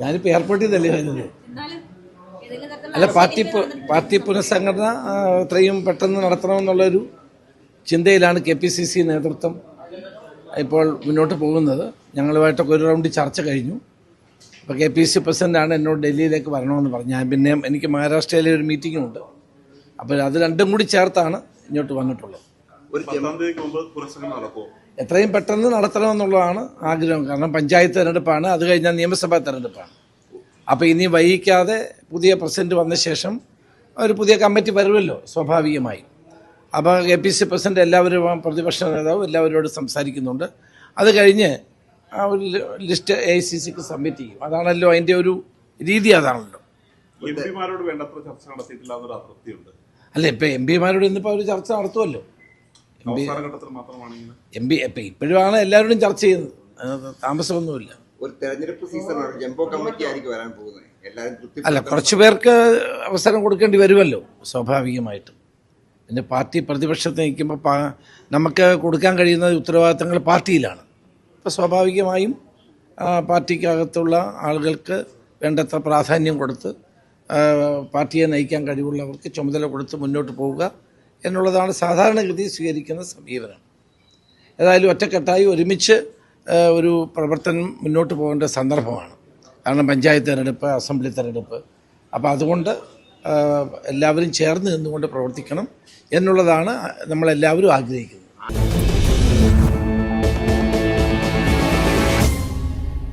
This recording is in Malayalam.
ഞാനിപ്പോൾ എയർപോർട്ടിൽ നിന്നല്ലേ വരുന്നത്. അല്ല, പാർട്ടി പുനഃസംഘടന എത്രയും പെട്ടെന്ന് നടത്തണമെന്നുള്ളൊരു ചിന്തയിലാണ് KPCC നേതൃത്വം ഇപ്പോൾ മുന്നോട്ട് പോകുന്നത്. ഞങ്ങളുമായിട്ടൊക്കെ ഒരു റൗണ്ട് ചർച്ച കഴിഞ്ഞു. അപ്പോൾ KPCC പ്രസിഡൻ്റാണ് എന്നോട് ഡൽഹിയിലേക്ക് വരണമെന്ന് പറഞ്ഞു. ഞാൻ പിന്നെ എനിക്ക് മഹാരാഷ്ട്രയിലെ ഒരു മീറ്റിങ്ങുണ്ട്. അപ്പോൾ അത് രണ്ടും കൂടി ചേർത്താണ് ഇങ്ങോട്ട് വന്നിട്ടുള്ളത്. എത്രയും പെട്ടെന്ന് നടത്തണമെന്നുള്ളതാണ് ആഗ്രഹം. കാരണം പഞ്ചായത്ത് തെരഞ്ഞെടുപ്പാണ്, അത് കഴിഞ്ഞാൽ നിയമസഭാ തെരഞ്ഞെടുപ്പാണ്. അപ്പോൾ ഇനി വൈകിക്കാതെ പുതിയ പ്രസിഡന്റ് വന്ന ശേഷം ഒരു പുതിയ കമ്മിറ്റി വരുമല്ലോ സ്വാഭാവികമായി. അപ്പോൾ KPCC പ്രസിഡന്റ് എല്ലാവരും, പ്രതിപക്ഷ നേതാവ് എല്ലാവരോടും സംസാരിക്കുന്നുണ്ട്. അത് കഴിഞ്ഞ് ആ ഒരു ലിസ്റ്റ് AICCക്ക് സബ്മിറ്റ് ചെയ്യും. അതാണല്ലോ അതിൻ്റെ ഒരു രീതി, അതാണല്ലോ. അല്ല, ഇപ്പം MP-മാരോട് ഇന്നിപ്പോൾ അവർ ചർച്ച നടത്തുമല്ലോ. MP ഇപ്പോഴുമാണ് എല്ലാവരോടും ചർച്ച ചെയ്യുന്നത്, താമസമൊന്നുമില്ല. ഒരു തെരഞ്ഞെടുപ്പ് സീസണാണ്, ജംബോ കമ്മിറ്റി ആയിരിക്കും വരാൻ പോകുന്നത്. അല്ല, കുറച്ചു പേർക്ക് അവസരം കൊടുക്കേണ്ടി വരുമല്ലോ സ്വാഭാവികമായിട്ടും. പിന്നെ പാർട്ടി പ്രതിപക്ഷത്ത് നിൽക്കുമ്പോൾ നമുക്ക് കൊടുക്കാൻ കഴിയുന്ന ഉത്തരവാദിത്തങ്ങൾ പാർട്ടിയിലാണ്. അപ്പോൾ സ്വാഭാവികമായും പാർട്ടിക്കകത്തുള്ള ആളുകൾക്ക് വേണ്ടത്ര പ്രാധാന്യം കൊടുത്ത് പാർട്ടിയെ നയിക്കാൻ കഴിവുള്ളവർക്ക് ചുമതല കൊടുത്ത് മുന്നോട്ട് പോവുക എന്നുള്ളതാണ് സാധാരണഗതി സ്വീകരിക്കുന്ന സമീപനം. ഏതായാലും ഒറ്റക്കെട്ടായി ഒരുമിച്ച് ഒരു പ്രവർത്തനം മുന്നോട്ട് പോകേണ്ട സന്ദർഭമാണ്. കാരണം പഞ്ചായത്ത് തെരഞ്ഞെടുപ്പ്, അസംബ്ലി തെരഞ്ഞെടുപ്പ്. അപ്പോൾ അതുകൊണ്ട് എല്ലാവരും ചേർന്ന് നിന്നുകൊണ്ട് പ്രവർത്തിക്കണം എന്നുള്ളതാണ് നമ്മളെല്ലാവരും ആഗ്രഹിക്കുന്നത്.